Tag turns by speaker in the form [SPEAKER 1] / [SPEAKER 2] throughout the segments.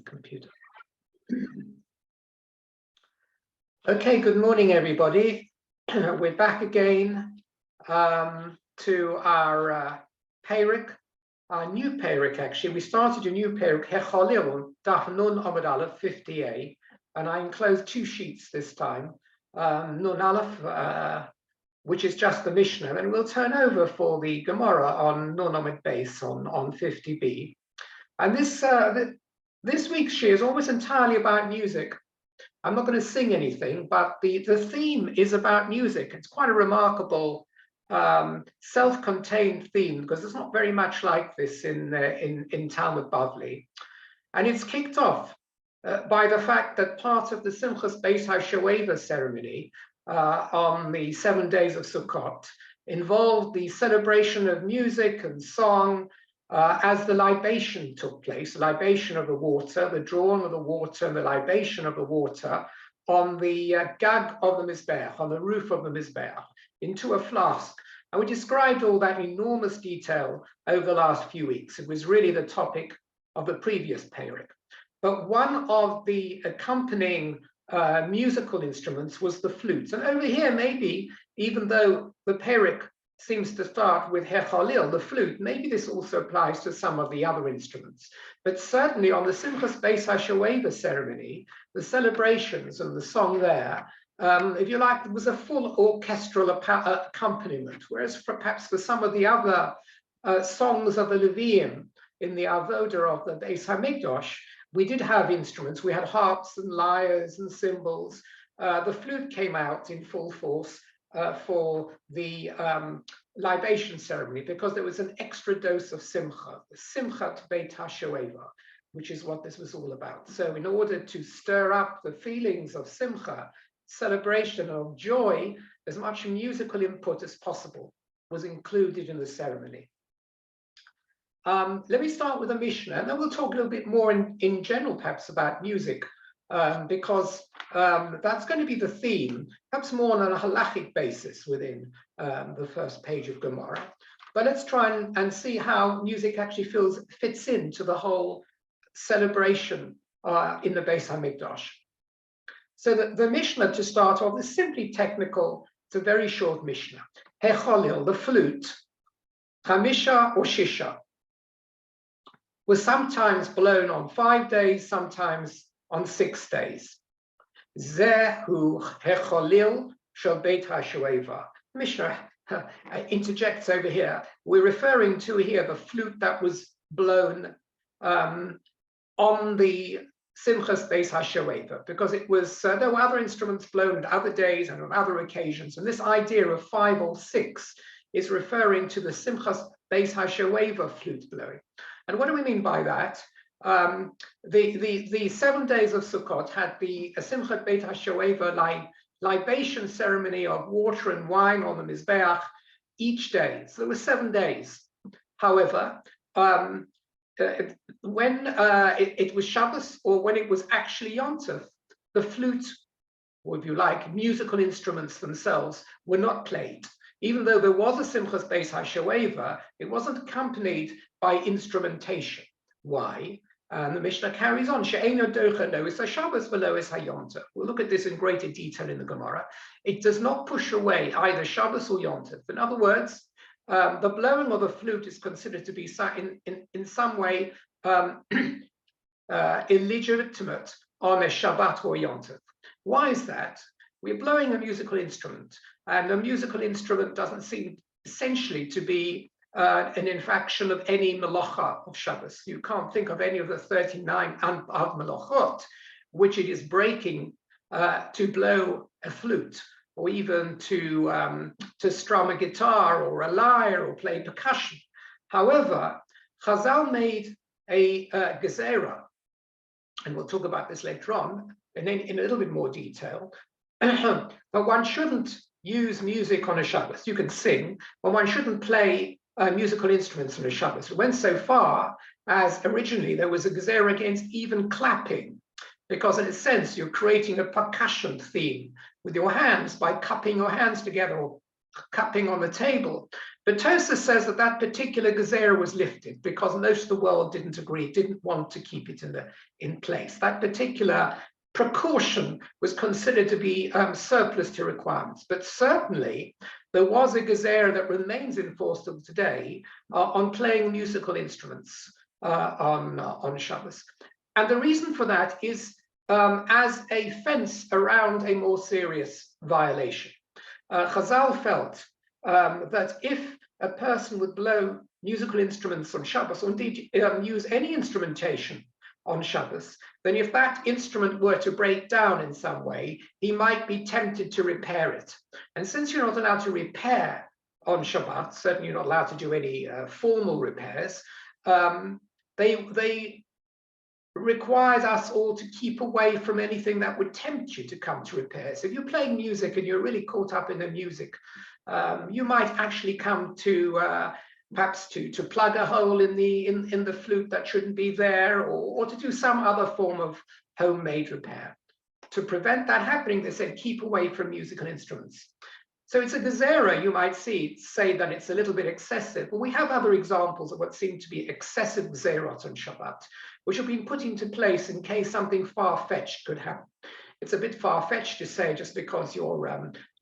[SPEAKER 1] Computer. Okay, good morning, everybody. We're back again to our Perek, our new Perek, actually. We started a new Perek, Hecholil, Daf Nun Amud Aleph 50a, and I enclosed two sheets this time. Nun Aleph, which is just the Mishnah, and we'll turn over for the Gemara on Nun Amud Beis on 50b. And this week's shir is almost entirely about music. I'm not going to sing anything, but the theme is about music. It's quite a remarkable self-contained theme, because it's not very much like this in Talmud Bavli. And it's kicked off by the fact that part of the Simchas Beis HaShoeva ceremony on the 7 days of Sukkot involved the celebration of music and song as the libation took place, the libation of the water, the drawing of the water and the libation of the water on the gag of the Mizbeach, on the roof of the Mizbeach, into a flask. And we described all that in enormous detail over the last few weeks. It was really the topic of the previous Perek. But one of the accompanying musical instruments was the flute. And over here, maybe, even though the Perek seems to start with Hecholil, the flute, maybe this also applies to some of the other instruments. But certainly on the Simchas Beis HaShoeva ceremony, the celebrations and the song there, if you like, there was a full orchestral accompaniment, whereas perhaps for some of the other songs of the Leviim in the Avodah of the Beis HaMikdash, we did have instruments. We had harps and lyres and cymbals. The flute came out in full force for the libation ceremony, because there was an extra dose of simcha, simchat beit hashoeva, which is what this was all about. So in order to stir up the feelings of simcha, celebration of joy, as much musical input as possible was included in the ceremony. Let me start with a Mishnah, and then we'll talk a little bit more in general, perhaps, about music, because that's going to be the theme, perhaps more on a halachic basis within the first page of Gemara. But let's try and see how music actually fits into the whole celebration in the Beis HaMikdash. So the Mishnah, to start off, is simply technical. It's a very short Mishnah. Hecholil, the flute, Chamisha or Shisha, was sometimes blown on 5 days, sometimes on 6 days. Zehu Hecholil shel Beit HaShoeva. Mishnah interjects over here. We're referring to here the flute that was blown on the Simchas Beis HaShoeva, because it was there were other instruments blown at other days and on other occasions, and this idea of 5 or 6 is referring to the Simchas Beis HaShoeva flute blowing. And what do we mean by that? The 7 days of Sukkot had the Simchat Beit HaShoeva libation ceremony of water and wine on the Mizbeach each day. So there were 7 days. However, when it was Shabbos, or when it was actually Yom Tov, the flute, or if you like, musical instruments themselves, were not played. Even though there was a Simchas Beis HaShoeva, it wasn't accompanied by instrumentation. Why? And the Mishnah carries on. We'll look at this in greater detail in the Gemara. It does not push away either Shabbos or Yom Tov. In other words, the blowing of the flute is considered to be in some way illegitimate on a Shabbat or Yom Tov. Why is that? We're blowing a musical instrument, and a musical instrument doesn't seem essentially to be an infraction of any melacha of Shabbos. You can't think of any of the 39 av melachot which it is breaking to blow a flute, or even to strum a guitar or a lyre or play percussion. However, Chazal made a gezerah, and we'll talk about this later on in a little bit more detail, but one shouldn't use music on a Shabbos. You can sing, but one shouldn't play musical instruments on a Shabbos. It went so far as originally there was a gezerah against even clapping, because in a sense you're creating a percussion theme with your hands by cupping your hands together or cupping on the table. But Tosfos says that that particular gezerah was lifted because most of the world didn't agree, didn't want to keep it in place. That particular precaution was considered to be surplus to requirements. But certainly there was a gezerah that remains in force till today on playing musical instruments on Shabbos. And the reason for that is as a fence around a more serious violation. Chazal felt that if a person would blow musical instruments on Shabbos, or indeed use any instrumentation on Shabbos, then if that instrument were to break down in some way, he might be tempted to repair it. And since you're not allowed to repair on Shabbat, certainly you're not allowed to do any formal repairs, they required us all to keep away from anything that would tempt you to come to repairs. If you're playing music and you're really caught up in the music, you might actually come to perhaps to plug a hole in the flute that shouldn't be there, or to do some other form of homemade repair. To prevent that happening, they said keep away from musical instruments. So it's a gezerah, you might say that it's a little bit excessive, but we have other examples of what seem to be excessive gezerot on Shabbat, which have been put into place in case something far-fetched could happen. It's a bit far-fetched to say just because your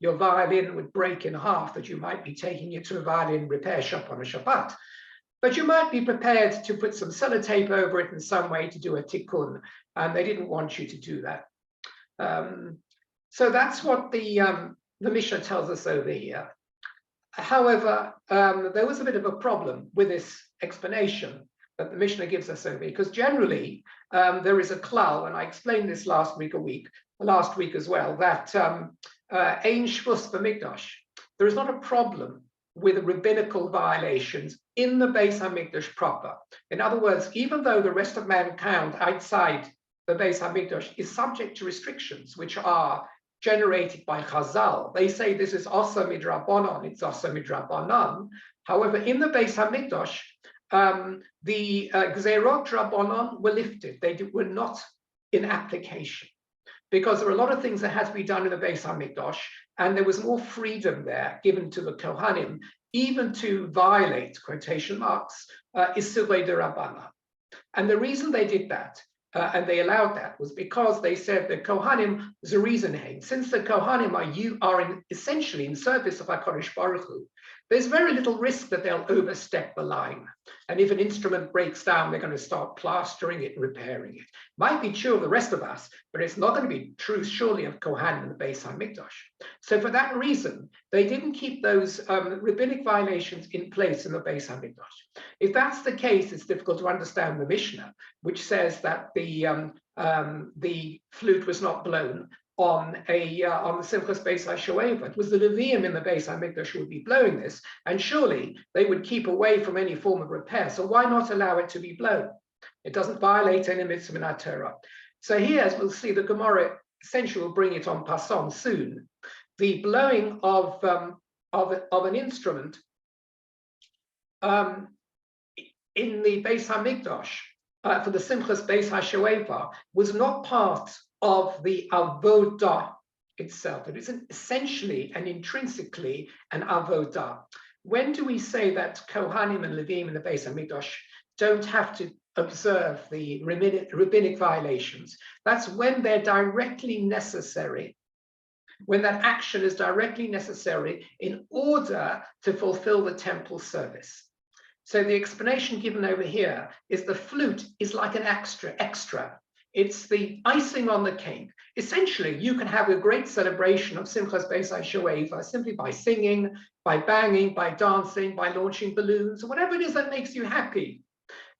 [SPEAKER 1] violin would break in half that you might be taking it to a violin repair shop on a Shabbat. But you might be prepared to put some sellotape over it in some way to do a tikkun, and they didn't want you to do that. So that's what the Mishnah tells us over here. However, there was a bit of a problem with this explanation that the Mishnah gives us over here, because generally there is a klal, and I explained this last week as well, that ein shvus b'mikdash, there is not a problem with rabbinical violations in the Beis HaMikdash proper. In other words, even though the rest of mankind outside the Beis HaMikdash is subject to restrictions which are generated by Chazal, they say this is asa midrabanan, it's asa midrabanan. However, in the Beis HaMikdash, the Gzerot Rabbanon were lifted. They were not in application because there were a lot of things that had to be done in the Beis HaMikdash, and there was more freedom there given to the Kohanim, even to violate, quotation marks, Isurei de Rabbanan. And the reason they did that, and they allowed that, was because they said the Kohanim Zerizanheim, since the Kohanim are essentially in service of HaKadosh Baruch Hu, there's very little risk that they'll overstep the line. And if an instrument breaks down, they're going to start plastering it and repairing it. Might be true of the rest of us, but it's not going to be true, surely, of Kohanim and the Beis HaMikdash. So for that reason, they didn't keep those rabbinic violations in place in the Beis HaMikdash. If that's the case, it's difficult to understand the Mishnah, which says that the flute was not blown on the Simchas Beis HaShoeva. It was the Leviim in the Beis HaMikdash who would be blowing this, and surely they would keep away from any form of repair. So why not allow it to be blown? It doesn't violate any mitzvah in our Torah. So here, as we'll see, the Gemara essentially will bring it on Passon soon. The blowing of an instrument in the Beis HaMikdash for the Simchas Beis HaShoeva was not part of the avodah itself. It is essentially and intrinsically an avodah. When do we say that Kohanim and Levim in the Beis HaMikdash don't have to observe the rabbinic violations? That's when they're directly necessary, when that action is directly necessary in order to fulfill the temple service. So the explanation given over here is the flute is like an extra. It's the icing on the cake. Essentially, you can have a great celebration of Simchas Beis HaShoeva simply by singing, by banging, by dancing, by launching balloons, whatever it is that makes you happy.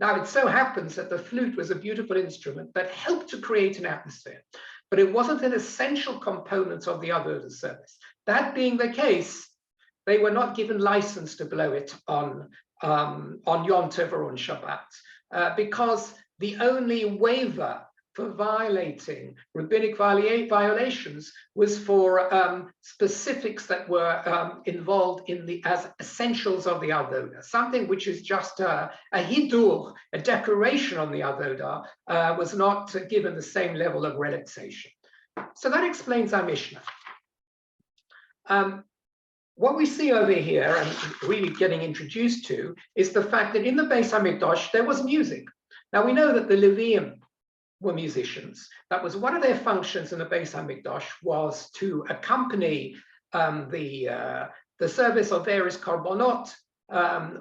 [SPEAKER 1] Now, it so happens that the flute was a beautiful instrument that helped to create an atmosphere, but it wasn't an essential component of the other service. That being the case, they were not given license to blow it on Yom Tov or on Shabbat, because the only waiver for violating rabbinic violations was for specifics that were involved as essentials of the avodah. Something which is just a hidur, a decoration on the avodah, was not given the same level of relaxation. So that explains our Mishnah. what we see over here and really getting introduced to is the fact that in the Beis HaMikdash there was music. Now we know that the Leviim were musicians. That was one of their functions in the Beis HaMikdash, was to accompany the service of various korbanot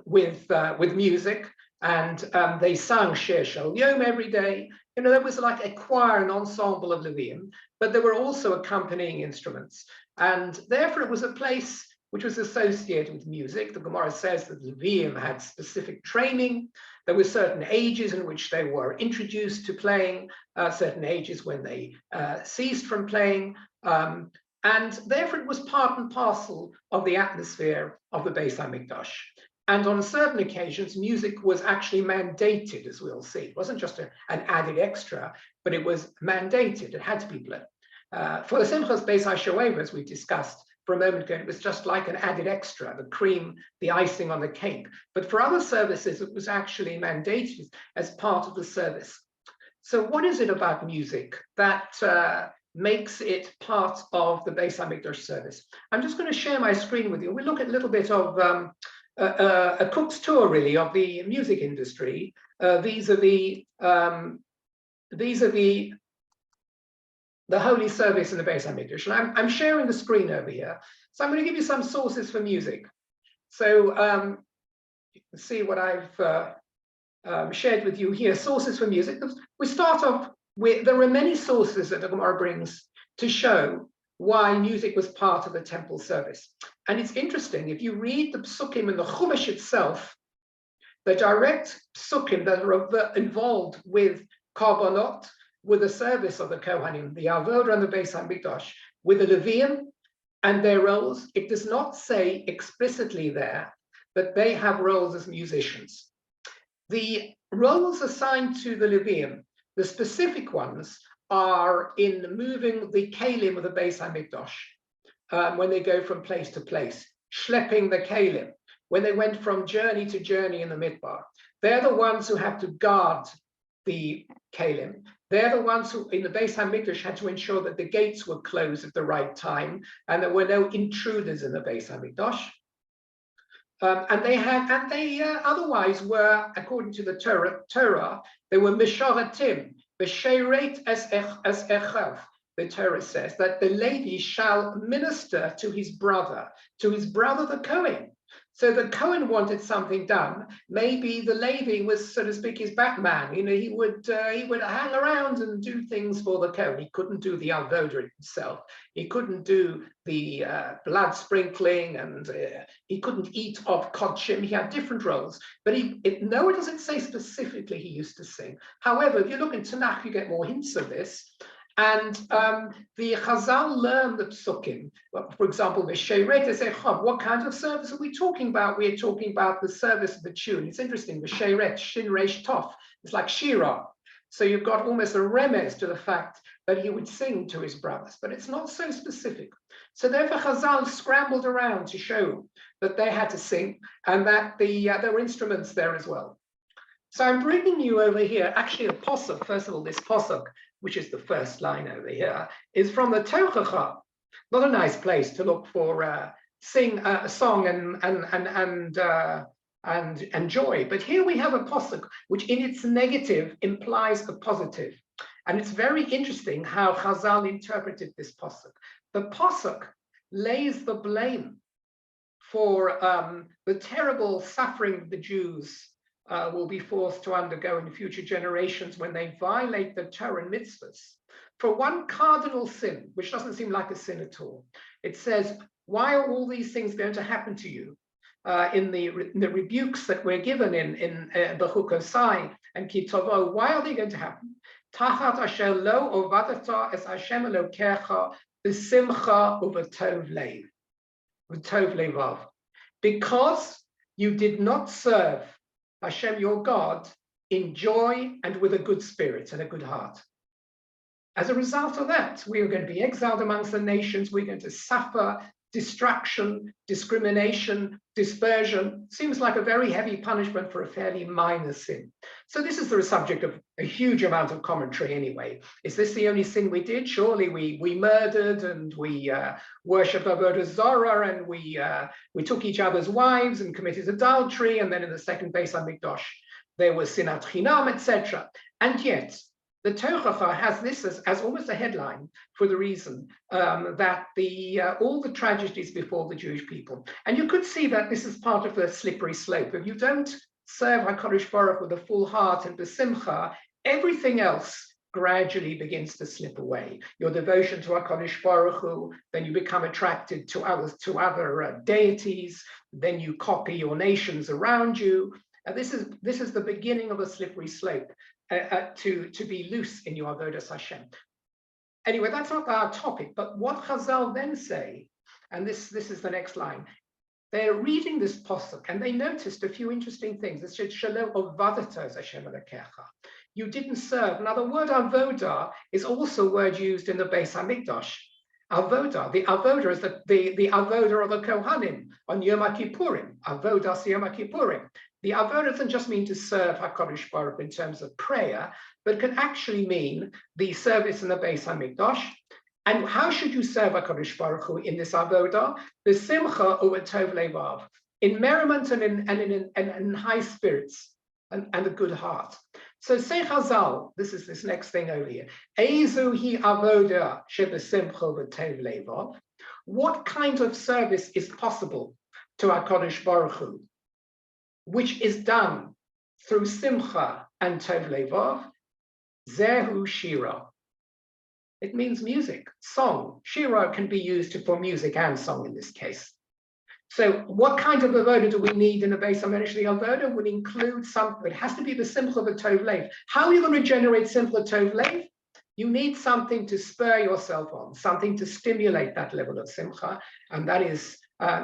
[SPEAKER 1] with music, and they sang Shir Shel Yom every day. You know, there was like a choir, an ensemble of Leviim, but there were also accompanying instruments, and therefore it was a place which was associated with music. The Gemara says that Leviim had specific training. There were certain ages in which they were introduced to playing, certain ages when they ceased from playing, and therefore it was part and parcel of the atmosphere of the Beis HaMikdash. And on certain occasions, music was actually mandated, as we'll see. It wasn't just an added extra, but it was mandated. It had to be played. For the Simchas Beis HaShoeva, as we discussed for a moment ago, it was just like an added extra, the cream, the icing on the cake. But for other services, it was actually mandated as part of the service. So what is it about music that makes it part of the Beis HaMikdash service? I'm just going to share my screen with you. We'll look at a little bit of a cook's tour, really, of the music industry vis-a-vis the holy service in the Beis HaMikdash. And I'm sharing the screen over here. So I'm going to give you some sources for music. So you can see what I've shared with you here, sources for music. We start off with, there are many sources that the Gemara brings to show why music was part of the temple service. And it's interesting, if you read the psukim in the Chumash itself, the direct psukim that are involved with korbanot, with the service of the Kohanim, the Avodah and the Beis HaMikdash, with the Leviim and their roles, it does not say explicitly there that they have roles as musicians. The roles assigned to the Leviim, the specific ones, are in moving the kelim of the Beis HaMikdash when they go from place to place, schlepping the kelim, when they went from journey to journey in the Midbar. They're the ones who have to guard the kelim. They're the ones who, in the Beis HaMikdash, had to ensure that the gates were closed at the right time and there were no intruders in the Beis HaMikdash. And they otherwise were, according to the Torah, they were mishoratim, b'sheiret as echav. The Torah says that the Levi shall minister to his brother the Kohen. So the Kohen wanted something done. Maybe the Levi was, so to speak, his Batman. You know, he would hang around and do things for the Kohen. He couldn't do the avodah himself. He couldn't do the blood sprinkling, and he couldn't eat of kodshim. He had different roles. But no, it doesn't say specifically he used to sing. However, if you look in Tanakh, you get more hints of this. And the Chazal learned the psukim. For example, the Sheiret Ezechav. What kind of service are we talking about? We are talking about the service of the tune. It's interesting. The Sheiret, Shin Reish Tov. It's like Shira. So you've got almost a remez to the fact that he would sing to his brothers, but it's not so specific. So therefore, Chazal scrambled around to show that they had to sing and that there were instruments there as well. So I'm bringing you over here, actually a posuk. First of all, this posuk, which is the first line over here, is from the Tochacha. Not a nice place to look for sing a song and joy. But here we have a posuk, which in its negative implies a positive. And it's very interesting how Chazal interpreted this posuk. The posuk lays the blame for the terrible suffering the Jews will be forced to undergo in future generations when they violate the Torah and mitzvahs, for one cardinal sin, which doesn't seem like a sin at all. It says, why are all these things going to happen to you? In the rebukes that we're given in Bechukosai and Kitovo, why are they going to happen? Tachat asher lo ovadata es Hashem Elokecha b'simcha u'v'tov leiv, v'tov levav, because you did not serve Hashem your God in joy and with a good spirit and a good heart. As a result of that, we are going to be exiled amongst the nations. We're going to suffer distraction, discrimination, dispersion. Seems like a very heavy punishment for a fairly minor sin. So this is the subject of a huge amount of commentary anyway. Is this the only sin we did? Surely we murdered and we worshipped Avodah Zarah and we took each other's wives and committed adultery, and then in the second Beis HaMikdash there was sinat chinam, etc. And yet the Tochacha has this as almost a headline for the reason that all the tragedies before the Jewish people. And you could see that this is part of the slippery slope. If you don't serve HaKadosh Baruch Hu with a full heart and besimcha, everything else gradually begins to slip away. Your devotion to HaKadosh Baruch Hu, then you become attracted to other deities, then you copy your nations around you. This is the beginning of a slippery slope. To be loose in your avodas Hashem. Anyway, that's not our topic, but what Chazal then say, and this is the next line, they're reading this posuk and they noticed a few interesting things. It said, Shelo ovadata es Hashem Elokecha. You didn't serve. Now the word avoda is also a word used in the Beis HaMikdash. Avoda, the avoda is the avoda of the Kohanim on Yom Kippurim. Avodas Yom Kippurim. The avodah doesn't just mean to serve HaKadosh Baruch Hu in terms of prayer, but can actually mean the service in the Beis HaMikdash. And how should you serve HaKadosh Baruch Hu in this avodah? B'simcha u'etov levav, in merriment and in high spirits and a good heart. So say Chazal, this is this next thing over here. Ezu hi avodah shebesimcha u'etov levav. What kind of service is possible to HaKadosh Baruch Hu, which is done through simcha and tov levav? Zehu shira. It means music, song. Shira can be used for music and song in this case. So what kind of avodah do we need in the Beis HaMikdash? The avodah would include something. It has to be the simcha v'tov lev. How are you going to generate simcha tov lev? You need something to spur yourself on, something to stimulate that level of simcha, and that is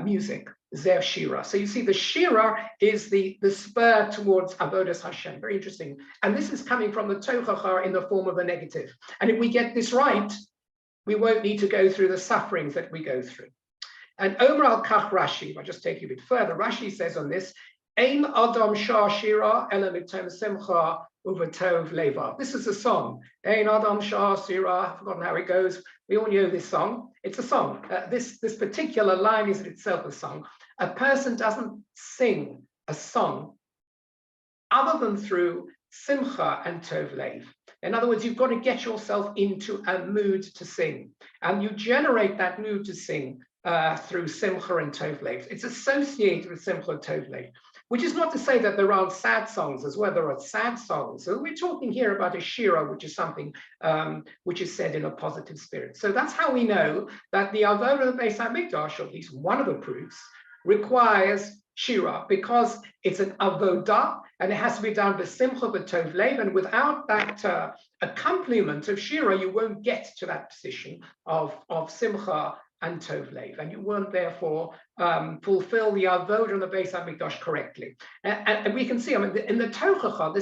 [SPEAKER 1] music, Zeh Shira. So you see, the Shira is the spur towards Avodas Hashem. Very interesting. And this is coming from the Tochacha in the form of a negative. And if we get this right, we won't need to go through the sufferings that we go through. And Omer al-Kach Rashi, if I just take you a bit further, Rashi says on this, Ein Adam Shah Shira Ela Mitem Simcha Uvatov Leva. This is a song. Ein Adam Shah Shira. I've forgotten how it goes. We all know this song. It's a song. This particular line is in itself a song. A person doesn't sing a song other than through simcha and tov lev. In other words, you've got to get yourself into a mood to sing, and you generate that mood to sing through simcha and tov lev. It's associated with simcha and tov lev, which is not to say that there aren't sad songs as well. There are sad songs. So we're talking here about a shira, which is something which is said in a positive spirit. So that's how we know that the avodah of the Beis HaMikdash, or at least one of the proofs, requires shira, because it's an avodah and it has to be done b'simcha b'tov lev, and without that accompaniment of shira, you won't get to that position of simcha and tov lev, and you won't therefore fulfill the avodah on the Beis HaMikdash correctly. And we can see, I mean, in the Tochacha,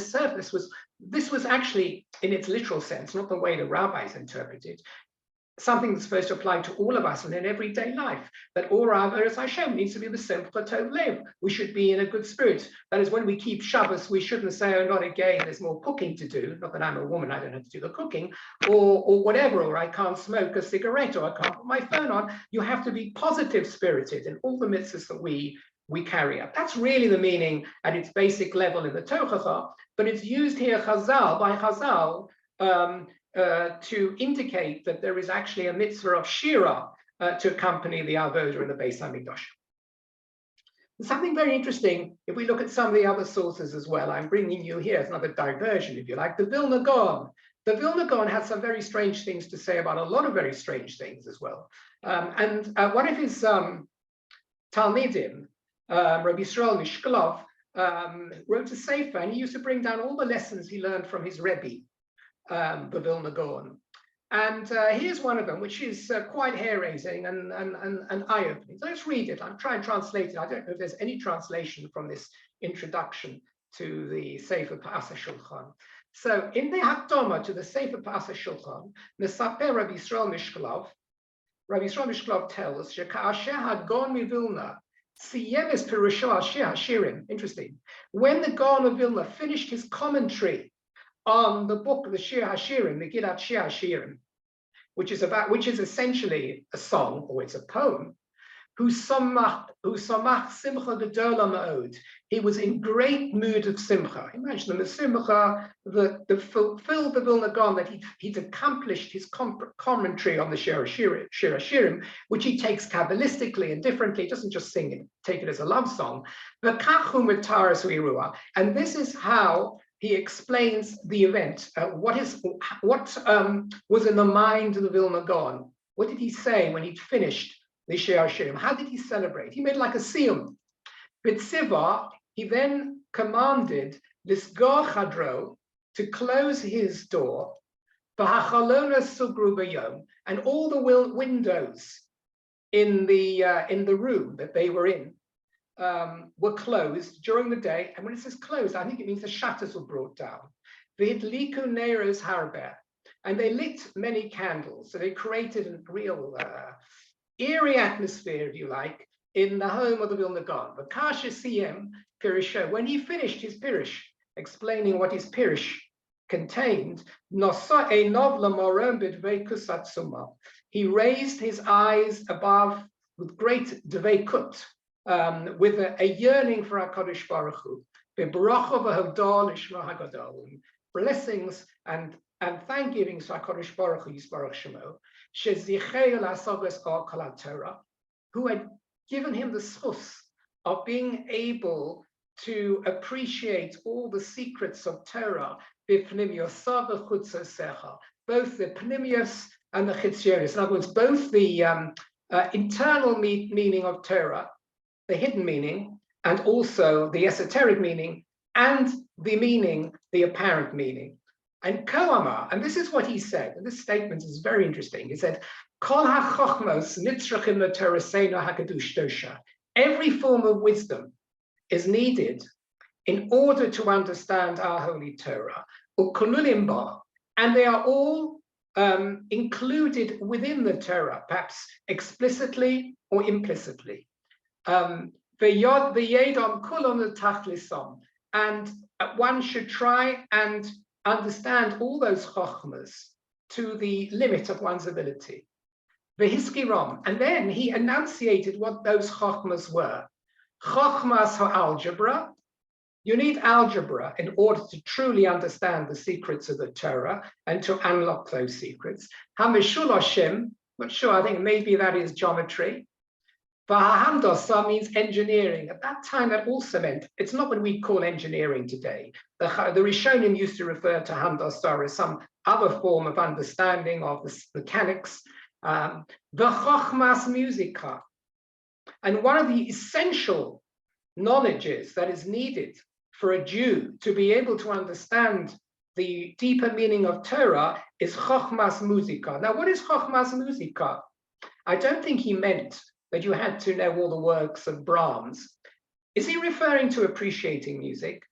[SPEAKER 1] this was actually, in its literal sense, not the way the rabbis interpret it, something that's supposed to apply to all of us and in everyday life, that all our avodas Hashem needs to be the simcha tov lev. We should be in a good spirit. That is, when we keep Shabbos, we shouldn't say, oh, not again, there's more cooking to do. Not that I'm a woman, I don't have to do the cooking, or whatever, or I can't smoke a cigarette, or I can't put my phone on. You have to be positive spirited in all the mitzvahs that we carry out. That's really the meaning at its basic level in the Tochacha, but it's used here by Chazal to indicate that there is actually a mitzvah of shira to accompany the avodah in the Beis HaMikdash. Something very interesting, if we look at some of the other sources as well, I'm bringing you here, it's another diversion, if you like, the Vilna Gaon. The Vilna Gaon has some very strange things to say about a lot of very strange things as well. And one of his Talmidim, Rabbi Yisrael Mishklov, wrote a sefer, and he used to bring down all the lessons he learned from his Rebbe, the Vilna Gaon. And here's one of them, which is quite hair-raising and eye-opening. So let's read it. I'll try and translate it. I don't know if there's any translation from this introduction to the Sefer Pa'as HaShulchan. So in the Hakdama to the Sefer Pa'as HaShulchan, Mesaper Rabbi Yisrael Mishklov, Rabbi Yisrael Mishklov tells, "Sheka'asher Hagon Mivilna siyem es pirusho al Shir Hashirim." Interesting. When the Gaon of Vilna finished his commentary on the book, the Shir Hashirim, the Gilad Shir Hashirim, which is essentially a song, or it's a poem, who samach simcha gedola ma'od. He was in great mood of simcha. Imagine the simcha that fulfilled the Vilna Gaon, that he'd accomplished his commentary on the Shir Hashirim, which he takes kabbalistically and differently. He doesn't just sing it, take it as a love song. And this is how he explains the event. What was in the mind of the Vilna Gaon? What did he say when he'd finished the Shir Hashirim? How did he celebrate? He made like a siyum. B'tziva, he then commanded Lisgor Chadro to close his door, V'hachalona sugru b'yom, and all the windows in the room that they were in were closed during the day. And when it says closed, I think it means the shutters were brought down. V'hidliku neiros harber, and they lit many candles. So they created a real eerie atmosphere, if you like, in the home of the Vilna Gaon. But Kasha Siyem Pirisho, when he finished his Pirish, explaining what his Pirish contained, he raised his eyes above with great dveikut, with a yearning for HaKadosh Baruch Hu, blessings and thanksgivings to HaKadosh Baruch Hu, Yisbarach Shemo, who had given him the schus of being able to appreciate all the secrets of Torah, both the pnimius and the chitzionis. In other words, both the internal meaning of Torah, the hidden meaning, and also the esoteric meaning, and the meaning, the apparent meaning. And Koamar, and this is what he said, and this statement is very interesting. He said, Kol ha-chochmos nitzrachim l'toraseinu hakadosh dosha. Every form of wisdom is needed in order to understand our holy Torah, ukolulim ba, and they are all included within the Torah, perhaps explicitly or implicitly. V'yedom kulon l'tachlisom, and one should try and understand all those chochmas to the limit of one's ability. V'hiskirom, and then he enunciated what those chochmas were. Chochmas ha'algebra, you need algebra in order to truly understand the secrets of the Torah and to unlock those secrets. Hamishulashim, not sure, I think maybe that is geometry. Vahamdosa means engineering. At that time, that also meant, it's not what we call engineering today. The Rishonim used to refer to Hamdosa as some other form of understanding of the mechanics. The Chochmas Musica. And one of the essential knowledges that is needed for a Jew to be able to understand the deeper meaning of Torah is Chochmas Musica. Now, what is Chochmas Musica? I don't think he meant that you had to know all the works of Brahms. Is he referring to appreciating music?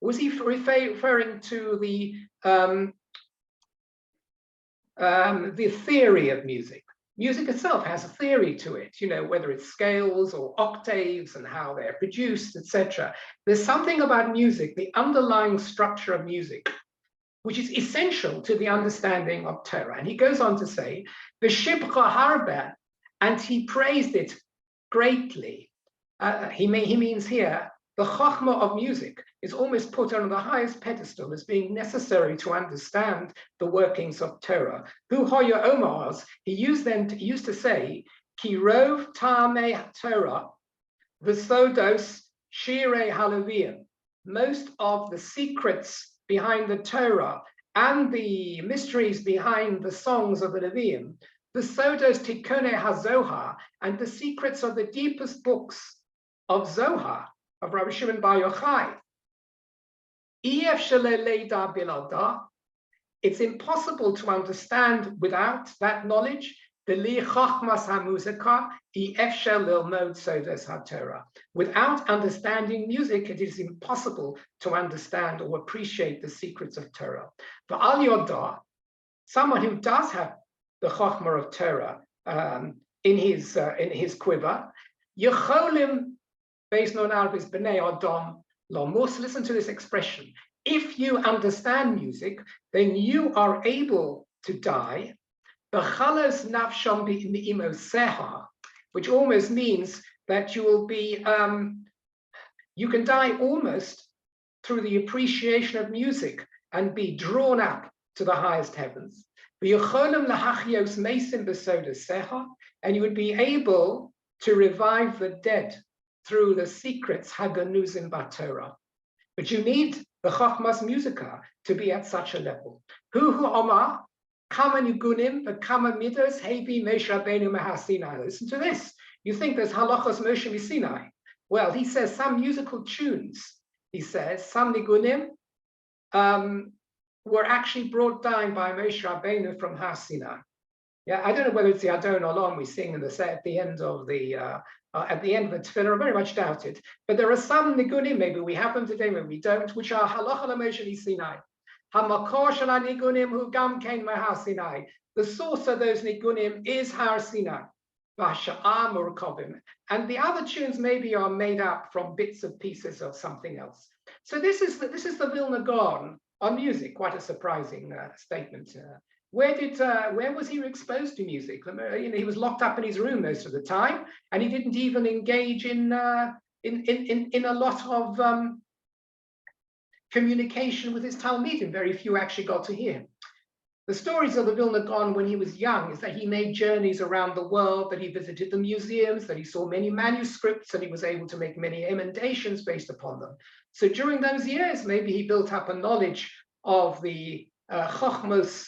[SPEAKER 1] Was he referring to the theory of music? Music itself has a theory to it, you know, whether it's scales or octaves and how they're produced, etc. There's something about music, the underlying structure of music, which is essential to the understanding of Torah. And he goes on to say, V'shibcha harba, and he praised it greatly. He means here, the chokhmah of music is almost put on the highest pedestal as being necessary to understand the workings of Torah. Hu hoya omars, he used to say, ki rov ta'amei Torah, v'sodos shirei halavim. Most of the secrets behind the Torah and the mysteries behind the songs of the Levium, the Sodos Tikkone HaZohar, and the secrets of the deepest books of Zohar, of Rabbi Shimon Bar Yochai. It's impossible to understand without that knowledge. Without understanding music, it is impossible to understand or appreciate the secrets of Torah. Someone who does have the chokhmah of Torah, in his quiver. Yecholim, based on Arabic, b'nei Adam lomus. Listen to this expression. If you understand music, then you are able to die. B'chalos nafsham bi'imo seha, which almost means that you will be, you can die almost through the appreciation of music and be drawn up to the highest heavens. And you would be able to revive the dead through the secrets haganuzim batorah. But you need the Chochmas Musica to be at such a level. Hu Omar, Kama Nigunim, the Kama Midas, Hebi Moshe Rabbeinu Mehasinai. Listen to this. You think there's halachos Moshe Sinai. Well, he says some musical tunes, he says, some Nigunim, were actually brought down by Moshe Rabbeinu from Har Sinai. Yeah, I don't know whether it's the Adon Olam we sing in the at the end of the tefillah. I very much doubt it. But there are some nigunim, maybe we have them today, maybe we don't, which are halacha l'Moshe Sinai. Hamakor shel nigunim hu gam kein Har Sinai. The source of those nigunim is Har Sinai. V'hasha'ah murkovim. And the other tunes maybe are made up from bits and pieces of something else. So this is the Vilna Gaon on music. Quite a surprising statement. Where was he exposed to music? He was locked up in his room most of the time, and he didn't even engage in a lot of communication with his Talmudim. Very few actually got to hear him. The stories of the Vilna Gaon when he was young is that he made journeys around the world, that he visited the museums, that he saw many manuscripts, and he was able to make many emendations based upon them. So during those years, maybe he built up a knowledge of the chochmos,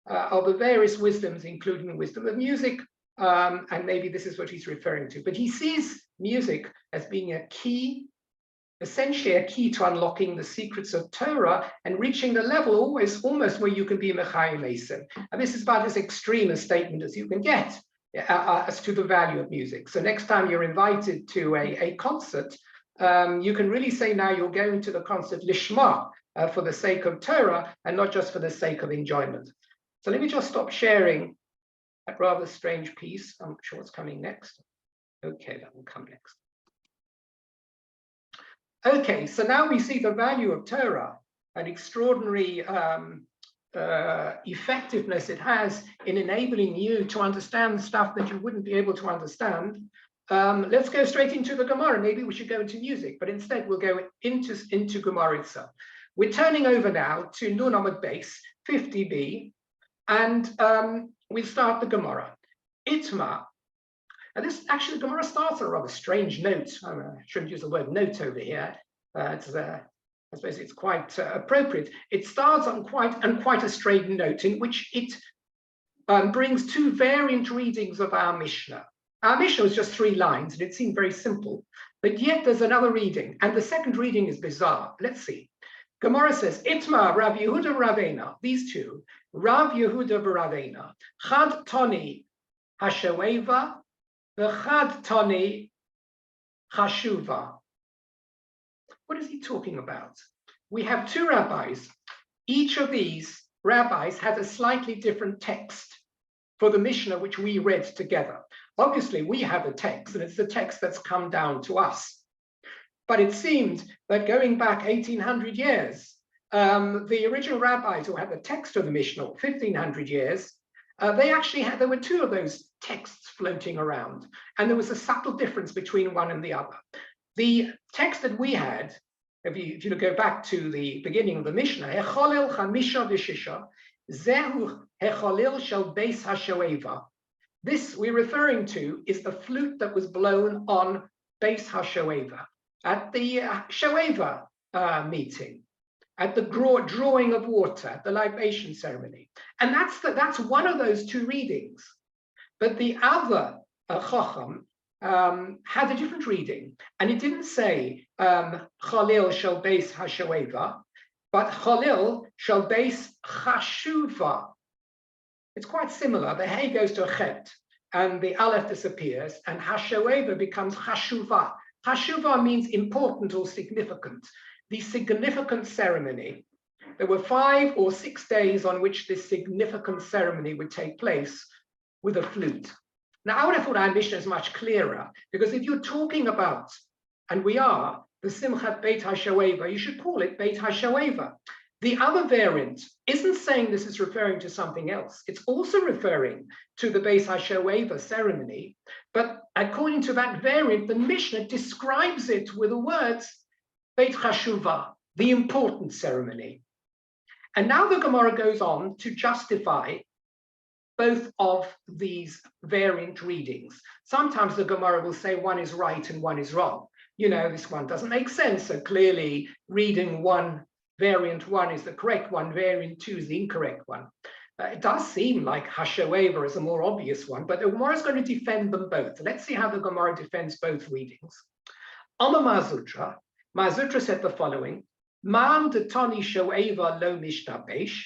[SPEAKER 1] of the various wisdoms, including the wisdom of music, and maybe this is what he's referring to. But he sees music as being a key, essentially a key to unlocking the secrets of Torah and reaching the level almost where you can be a Mechayim Mason. And this is about as extreme a statement as you can get as to the value of music. So next time you're invited to a concert, you can really say now you're going to the concert lishma, for the sake of Torah and not just for the sake of enjoyment. So let me just stop sharing that rather strange piece. I'm not sure what's coming next. Okay, that will come next. Okay, so now we see the value of Torah, an extraordinary effectiveness it has in enabling you to understand stuff that you wouldn't be able to understand. Let's go straight into the Gemara. Maybe we should go into music, but instead we'll go into Gemara itself. We're turning over now to Nun Amud Beis 50b, and we'll start the Gemara. Itma. And this actually, the Gemara starts on a rather strange note. I shouldn't use the word note over here. I suppose it's quite appropriate. It starts on quite a strange note in which it brings two variant readings of our Mishnah. Our Mishnah was just 3 lines, and it seemed very simple. But yet there's another reading, and the second reading is bizarre. Let's see. Gemara says, Itma Rav Yehuda Ravena, these two, Rav Yehuda Ravena, Chad Toni Hashaweva, Chad Toni Chashuva. What is he talking about? We have 2 rabbis. Each of these rabbis has a slightly different text for the Mishnah which we read together. Obviously, we have a text, and it's the text that's come down to us. But it seemed that going back 1,800 years, the original rabbis who had the text of the Mishnah, 1,500 years, there were 2 of those texts floating around, and there was a subtle difference between one and the other. The text that we had, if you go back to the beginning of the Mishnah, Hecholel Chamisha V'Shisha, Zehu Hecholel Shel Beis HaShoeva. This we're referring to is the flute that was blown on Beis HaShoeva at the Shoeva meeting, at the drawing of water, at the libation ceremony. And that's one of those 2 readings. But the other Chacham had a different reading, and it didn't say Chalil shel Beis HaShoeva, but Chalil shel Beis Chashuva. It's quite similar. The Hey goes to a Chet, and the Aleph disappears, and Hashoeva becomes Chashuva. Chashuva means important or significant. The significant ceremony. There were 5 or 6 days on which this significant ceremony would take place with a flute. Now, I would have thought our Mishnah is much clearer, because if you're talking about, and we are, the Simchat Beit HaShoeva, you should call it Beit HaShoeva. The other variant isn't saying this is referring to something else. It's also referring to the Beit HaShoeva ceremony, but according to that variant, the Mishnah describes it with the words Beit HaShuva, the important ceremony. And now the Gemara goes on to justify both of these variant readings. Sometimes the Gemara will say one is right and one is wrong. You know, this one doesn't make sense. So clearly reading one, variant one is the correct one, variant two is the incorrect one. It does seem like Hashoeva is a more obvious one, but the Gemara is going to defend them both. Let's see how the Gemara defends both readings. Amar Mazutra said the following: Man de tani shoeva lo mishtabesh,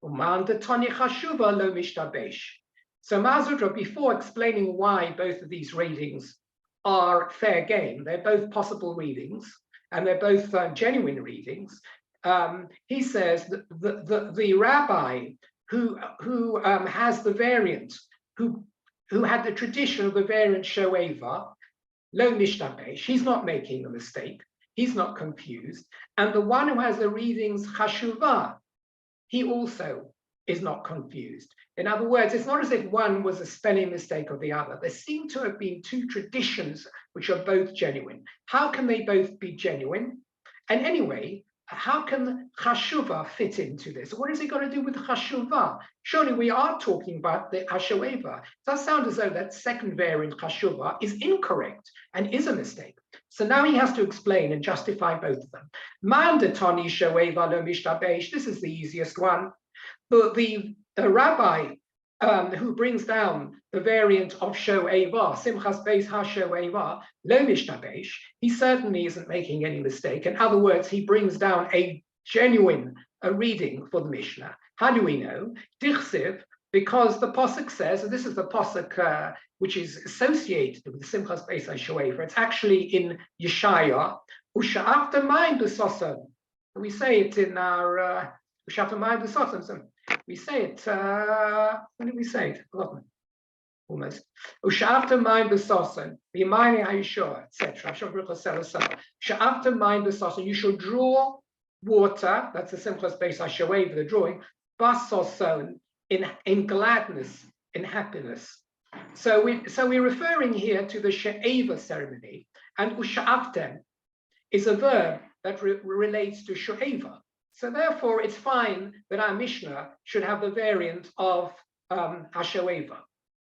[SPEAKER 1] uman de tani chashuva lo mishtabesh. So Mazutra, before explaining why both of these readings are fair game, they're both possible readings, and they're both genuine readings, he says that the rabbi who has the variant, who had the tradition of the variant shoeva, lo mishtabesh, he's not making a mistake. He's not confused. And the one who has the readings chashuva, he also is not confused. In other words, it's not as if one was a spelling mistake of the other. There seem to have been two traditions which are both genuine. How can they both be genuine? And anyway, how can chashuva fit into this? What is it got to do with chashuva? Surely we are talking about the hashoeva. It does sound as though that second variant chashuva is incorrect and is a mistake. So now he has to explain and justify both of them. Mandatoni shoeva lo mishtabesh. This is the easiest one. The rabbi who brings down the variant of shoeva, simchas beis ha-shoeva, lo mishtabesh, he certainly isn't making any mistake. In other words, he brings down a genuine reading for the Mishnah. How do we know? Dichsiv, because the posuk says, and this is the posuk which is associated with the simchas beis ha-shoeva. It's actually in Yeshaya. Usha'afta mayim b'sosan. We say it in our usha'afta mayim b'sosan. We say it, when did we say it? Almost. Usha'afta mayim b'sosan, v'yimayni ha'yishua, etc. Usha'afta mayim b'sosan, you shall draw water, that's the simchas beis ha-shoeva, the drawing, b'sosan, in gladness, in happiness. So we're referring here to the she'eva ceremony, and usha'aftem is a verb that relates to she'eva. So therefore, it's fine that our Mishnah should have the variant of hashoeva.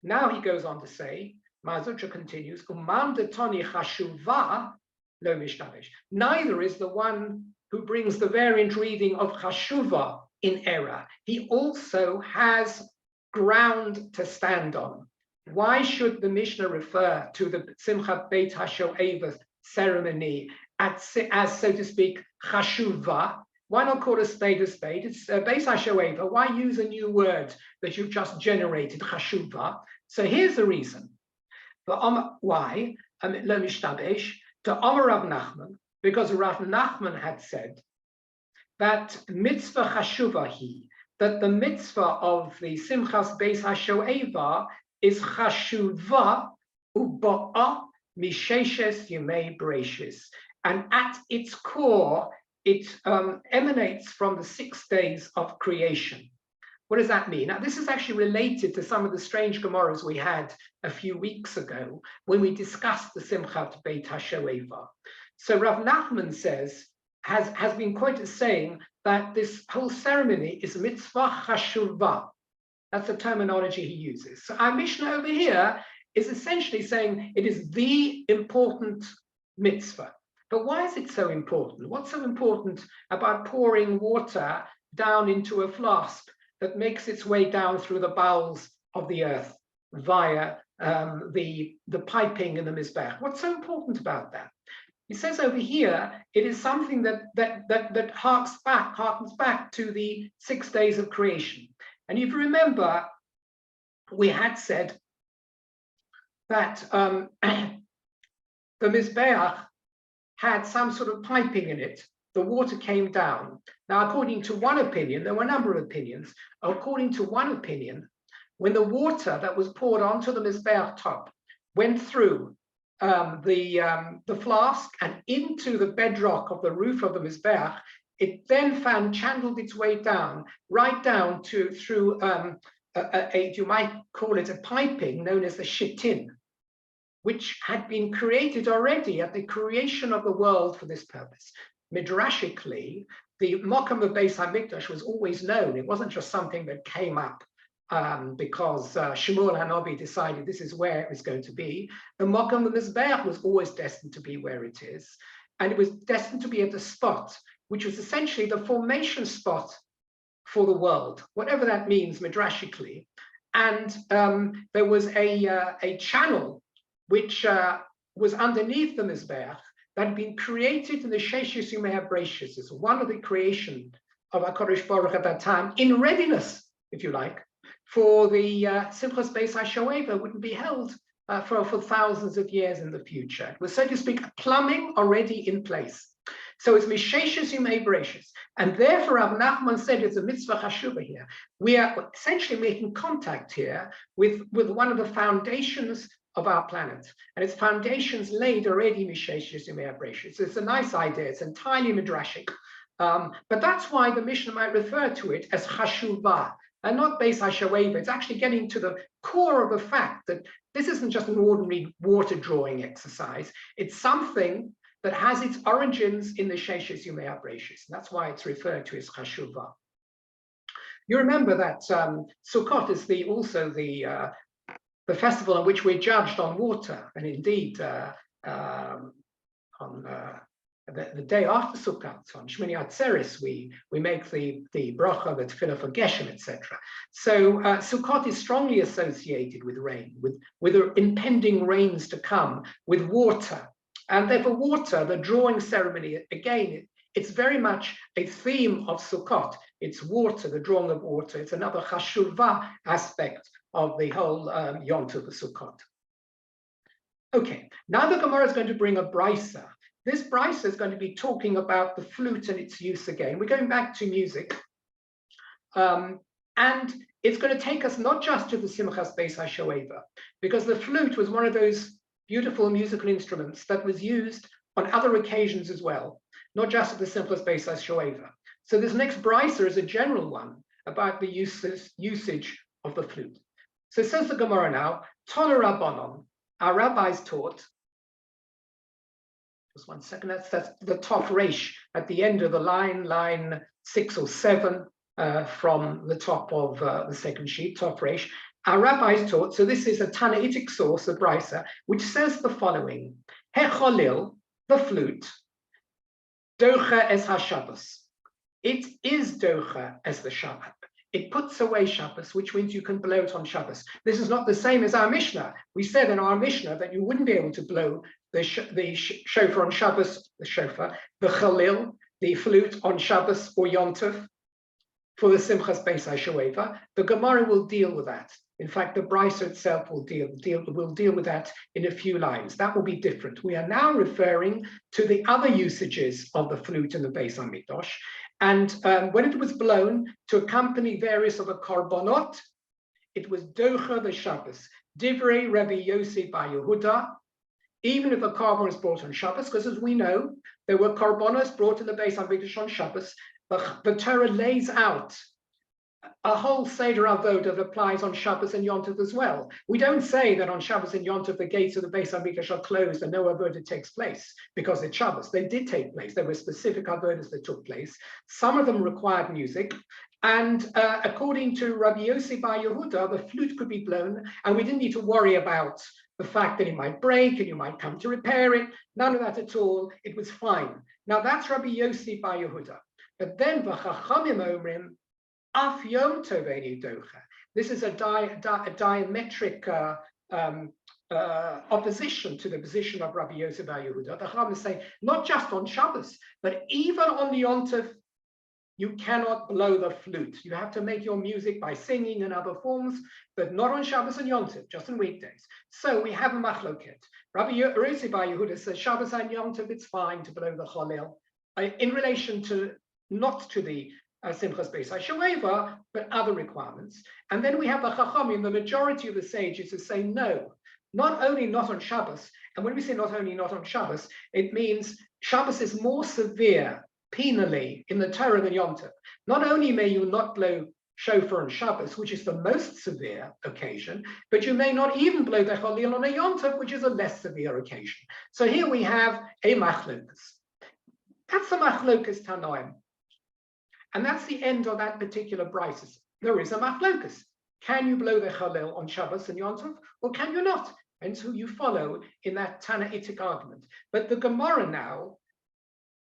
[SPEAKER 1] Now he goes on to say, Mazutra continues, chashuva lo mishtabesh. Neither is the one who brings the variant reading of chashuva in error. He also has ground to stand on. Why should the Mishnah refer to the Simchat Beit HaShoeva ceremony as, so to speak, chashuva? Why not call a spade a spade? It's Beis HaShoeva. Why use a new word that you've just generated, chashuva? So here's the reason. Why? Lo mishtabesh, to Amar Rav Nachman, because Rav Nachman had said that mitzvah chashuva he, that the mitzvah of the Simchas Beis HaShoeva is chashuva uba'a misheshes yemei bereishis. And at its core, it emanates from the 6 days of creation. What does that mean? Now, this is actually related to some of the strange Gemaras we had a few weeks ago when we discussed the Simchat Beit HaShoeva. So Rav Nachman says, has been quoted as saying that this whole ceremony is mitzvah chashuva. That's the terminology he uses. So our Mishnah over here is essentially saying it is the important mitzvah. But why is it so important? What's so important about pouring water down into a flask that makes its way down through the bowels of the earth via the piping in the Mizbech? What's so important about that? He says over here, it is something that harkens back to the 6 days of creation. And if you remember, we had said that the Mizbeach had some sort of piping in it. The water came down. Now, according to one opinion, there were a number of opinions. According to one opinion, when the water that was poured onto the Mizbeach top went through the flask and into the bedrock of the roof of the Mizbeach, it then channeled its way down, right down to through you might call it a piping known as the shittin, which had been created already at the creation of the world for this purpose. Midrashically, the Mokum of Beis HaMikdash was always known. It wasn't just something that came up because Shmuel Hanavi decided this is where it was going to be. The Mokum of Mizbeach was always destined to be where it is. And it was destined to be at the spot, which was essentially the formation spot for the world, whatever that means midrashically. And there was a channel which was underneath the Mizbeach that had been created in the Sheshis Yumei HaBreishis. It's one of the creation of HaKadosh Baruch at that time, in readiness, if you like, for the Simchas Beis HaShoeva wouldn't be held for thousands of years in the future. It was, so to speak, plumbing already in place. So it's Misheshis Yumei HaBreishis. And therefore, Rav Nachman said it's a mitzvah chashuva here. We are essentially making contact here with one of the foundations of our planet, and its foundations laid already Misheshis Yumei HaBreishis. It's a nice idea. It's entirely midrashic, but that's why the Mishnah might refer to it as chashuva and not Beis HaShoeva. It's actually getting to the core of the fact that this isn't just an ordinary water drawing exercise. It's something that has its origins in the Sheshis Yumei HaBreishis. That's why it's referred to as chashuva. You remember that Sukkot is also the festival in which we're judged on water, and indeed on the day after Sukkot, on Shmini Atzeres, we make the bracha, the tefillah for Geshem, etc. So Sukkot is strongly associated with rain, with the impending rains to come, with water, and therefore water, the drawing ceremony, again, it's very much a theme of Sukkot. It's water, the drawing of water. It's another chashuvah aspect of the whole Yom Tov Sukkot. Okay, now the Gemara is going to bring a brisa. This brisa is going to be talking about the flute and its use again. We're going back to music. And it's going to take us not just to the Simchas Beis HaShoeva, because the flute was one of those beautiful musical instruments that was used on other occasions as well, not just at the Simchas Beis HaShoeva. So this next brisa is a general one about the usage of the flute. So says the Gemara now, Tana Rabbanon, our rabbis taught, just one second, that's the top resh at the end of the line 6 or 7 from the top of the second sheet, top resh. Our rabbis taught, so this is a Tanaitic source of brisa, which says the following, Hecholil, the flute, docha es ha-Shabbos. It is docha as the Shabbat. It puts away Shabbos, which means you can blow it on Shabbos. This is not the same as our Mishnah. We said in our Mishnah that you wouldn't be able to blow the shofar on Shabbos, the chalil, the flute on Shabbos or Yom Tov for the Simchas Beis HaShoeva. The Gemara will deal with that. In fact, the brisa itself will deal with that in a few lines. That will be different. We are now referring to the other usages of the flute in the Beis HaMikdash. And when it was blown to accompany various of the korbanot, it was docha the Shabbos, divrei Rabbi Yossi bar Yehuda, even if a korban was brought on Shabbos, because as we know, there were korbanos brought in the Beis HaMikdash on Shabbos. The Torah lays out a whole Seder Avot that applies on Shabbos and Yom Tov as well. We don't say that on Shabbos and Yom Tov the gates of the Beis HaMikdash are closed and no avodah takes place because it's Shabbos. They did take place. There were specific avodas that took place. Some of them required music. And according to Rabbi Yossi bar Yehuda, the flute could be blown and we didn't need to worry about the fact that it might break and you might come to repair it. None of that at all. It was fine. Now that's Rabbi Yossi bar Yehuda. But then v'chachamim omrim, Af Yom Tov Eini Docha. This is a diametric opposition to the position of Rabbi Yosef bar Yehuda. The Chacham is saying not just on Shabbos, but even on the Yom Tov, you cannot blow the flute. You have to make your music by singing and other forms, but not on Shabbos and Yom Tov, just on weekdays. So we have a machloket. Rabbi Yosef bar Yehuda says Shabbos and Yom Tov, it's fine to blow the cholel in relation to not to the Simchas Beis HaShoeva, but other requirements. And then we have the Chachamim, the majority of the sages, who say no, not only not on Shabbos. And when we say not only not on Shabbos, it means Shabbos is more severe penally in the Torah than Yom Tov. Not only may you not blow shofar on Shabbos, which is the most severe occasion, but you may not even blow the Chalil on a Yom Tov, which is a less severe occasion. So here we have a machlokas. That's the machlokas Tanoim. And that's the end of that particular brises. There is a machlokas. Can you blow the Chalil on Shabbos and Yom Tov, or can you not? And so you follow in that Tanaitic argument. But the Gemara now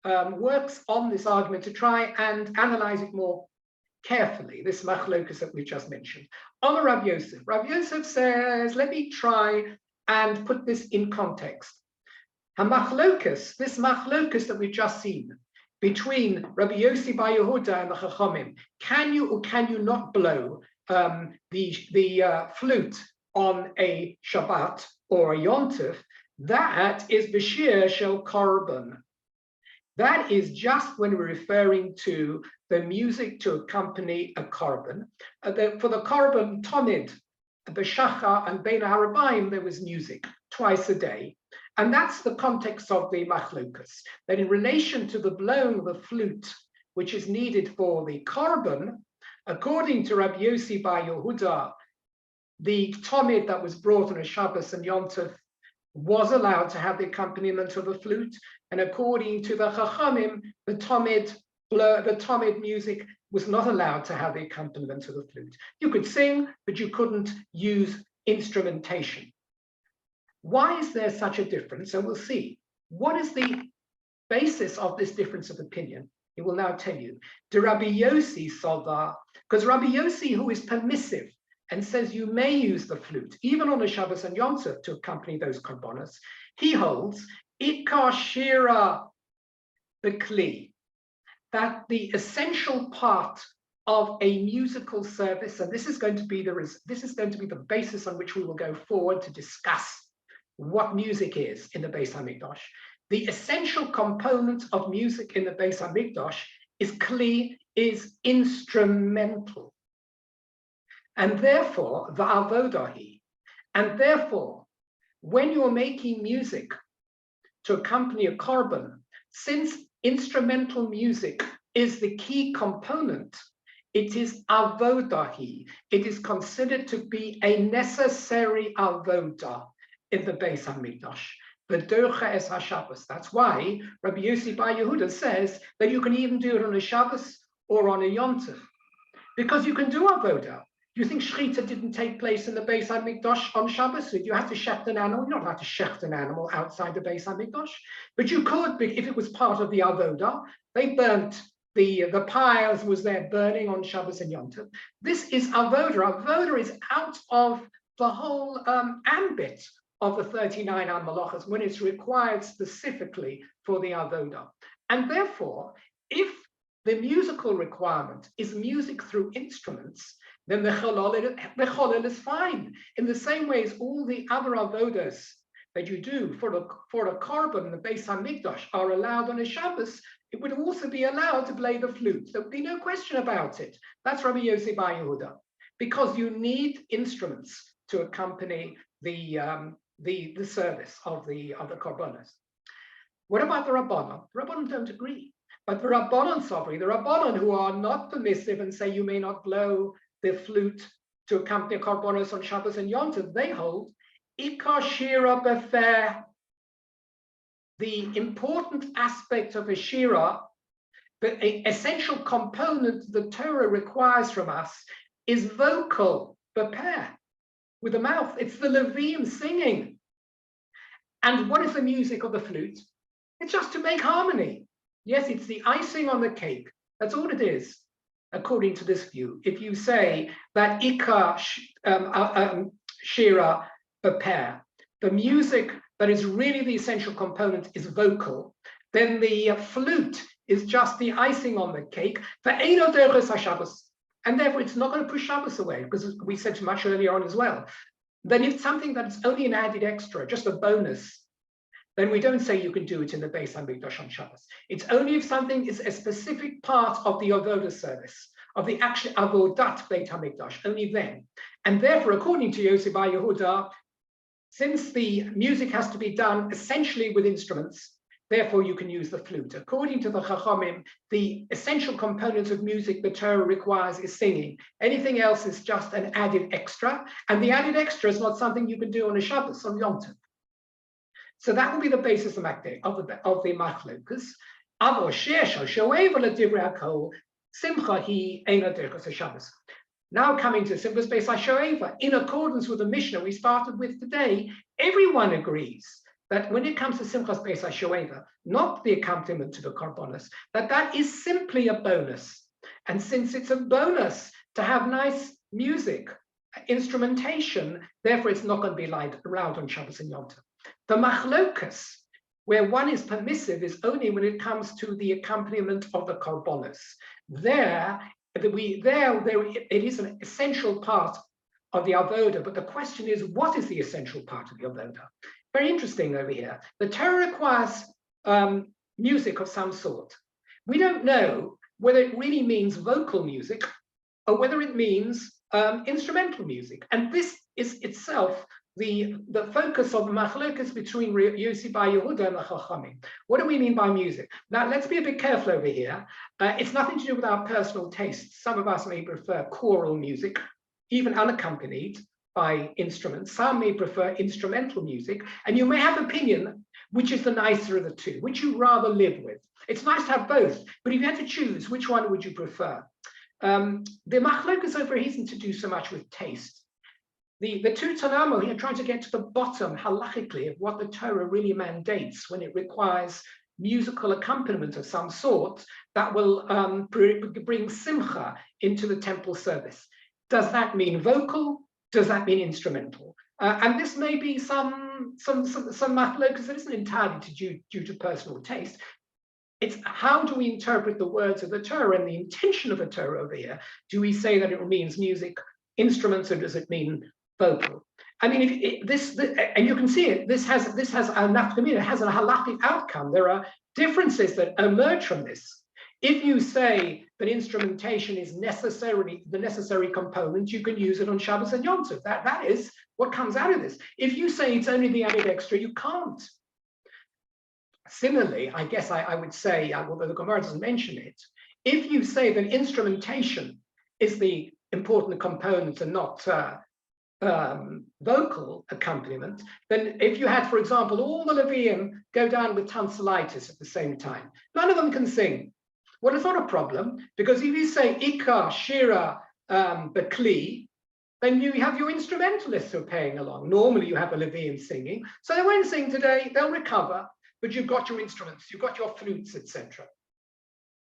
[SPEAKER 1] works on this argument to try and analyze it more carefully, this machlokas that we just mentioned. Amar Rav Yosef. Rav Yosef says, let me try and put this in context. Hamachlokas, this machlokas that we've just seen between Rabbi Yossi Bar Yehuda and the Chachamim, can you or can you not blow the flute on a Shabbat or a Yom Tov? That is b'shir shel korban. That is just when we're referring to the music to accompany a korban. For the korban Talmud, b'shachar and bein harabayim, there was music twice a day. And that's the context of the machlokas, that in relation to the blowing of the flute, which is needed for the korban, according to Rabbi Yossi Bar Yehuda, the Talmud that was brought on a Shabbos and Yom Tov was allowed to have the accompaniment of the flute, and according to the Chachamim, the Talmud music was not allowed to have the accompaniment of the flute. You could sing, but you couldn't use instrumentation. Why is there such a difference? And we'll see. What is the basis of this difference of opinion? He will now tell you. De Rabbi Yossi Salva, because Rabbi Yossi, who is permissive and says you may use the flute, even on the Shabbos and Yom Tov, to accompany those korbanos, he holds Ikar Shira B'Kli, that the essential part of a musical service, and this is going to be the basis on which we will go forward to discuss what music is in the Beis HaMikdash. The essential component of music in the Beis HaMikdash is kli, is instrumental. And therefore, the avodahi. And therefore, when you're making music to accompany a korban, since instrumental music is the key component, it is avodahi. It is considered to be a necessary avodah in the Beis HaMikdash. V'docha es HaShabbos. That's why Rabbi Yossi Bar Yehuda says that you can even do it on a Shabbos or on a Yom Tov, because you can do avodah. You think Shechita didn't take place in the Beis HaMikdash on Shabbos? So you have to shecht an animal. You don't have to shecht an animal outside the Beis HaMikdash, but you could, if it was part of the avodah. They burnt the pyres was there burning on Shabbos and Yom Tov. This is avodah. Avodah is out of the whole ambit of the 39 malachas when it's required specifically for the avodah. And therefore, if the musical requirement is music through instruments, then the cholel is fine. In the same way as all the other avodas that you do for a korban, the Beis HaMikdash, are allowed on a Shabbos, it would also be allowed to play the flute. There would be no question about it. That's Rabbi Yossi Bar Yehuda, because you need instruments to accompany the service of the korbanos. What about the Rabbanon? The Rabbanon don't agree. But the Rabbanon Sovri, the Rabbanon who are not permissive and say you may not blow the flute to accompany korbanos on Shabbos and Yom Tov, they hold Ikar Shira Befer. The important aspect of a shira, but an essential component the Torah requires from us, is vocal beper, with the mouth. It's the Levim singing. And what is the music of the flute? It's just to make harmony. Yes, it's the icing on the cake. That's all it is, according to this view. If you say that Ikar Shira Beper, the music that is really the essential component is vocal, then the flute is just the icing on the cake. And therefore, it's not going to push Shabbos away, because we said much earlier on as well, then it's something that's only an added extra, just a bonus. then we don't say you can do it in the Beis Hamikdash on Shabbos. It's only if something is a specific part of the avodah service, of the actual avodat Beit Hamikdash, only then. And therefore, according to Yossi Bar Yehuda, since the music has to be done essentially with instruments, therefore you can use the flute. According to the Chachamim, the essential component of music the Torah requires is singing. Anything else is just an added extra, and the added extra is not something you can do on a Shabbos, on Yom Tov. So that will be the basis of the machlokas. Avo she'esha sho'eva l'divrei hakol simcha hi eina derechos Shabbos. Now coming to Simchas Beis HaShoeva, in accordance with the Mishnah we started with today, everyone agrees that when it comes to Simchas Beis HaShoeva, not the accompaniment to the korbanos, that is simply a bonus. And since it's a bonus to have nice music, instrumentation, therefore it's not going to be allowed on Shabbos and Yom Tov. The machlokas, where one is permissive, is only when it comes to the accompaniment of the korbanos. There, it is an essential part of the avoda, but the question is, what is the essential part of the avoda? Very interesting over here. The Torah requires music of some sort. We don't know whether it really means vocal music or whether it means instrumental music. And this is itself the focus of machlokas between Yossi Bar Yehuda and the Chachamim. What do we mean by music? Now, let's be a bit careful over here. It's nothing to do with our personal tastes. Some of us may prefer choral music, even unaccompanied by instruments. Some may prefer instrumental music, and you may have opinion which is the nicer of the two, which you rather live with. It's nice to have both, but if you had to choose, which one would you prefer? The machlokas over here isn't to do so much with taste. The two Tanamo here trying to get to the bottom halachically of what the Torah really mandates when it requires musical accompaniment of some sort that will bring simcha into the temple service. Does that mean vocal? Does that mean instrumental? And this may be some machlokas that isn't entirely due to personal taste. It's how do we interpret the words of the Torah and the intention of the Torah over here? Do we say that it means music, instruments, or does it mean vocal? I mean, and you can see it. This has a nafkamina. It has a halachic outcome. There are differences that emerge from this. If you say that instrumentation is necessarily the necessary component, you can use it on Shabbos and Yom Tov. That is what comes out of this. If you say it's only the added extra, you can't. Similarly, I guess I would say, although the Gemara doesn't mention it, if you say that instrumentation is the important component and not vocal accompaniment, then if you had, for example, all the Leviim go down with tonsillitis at the same time, none of them can sing. Well, it's not a problem, because if you say Ikar, Shira, Bekli, then you have your instrumentalists who are playing along. Normally you have a Leviim singing, so they won't sing today, they'll recover, but you've got your instruments, you've got your flutes, etc.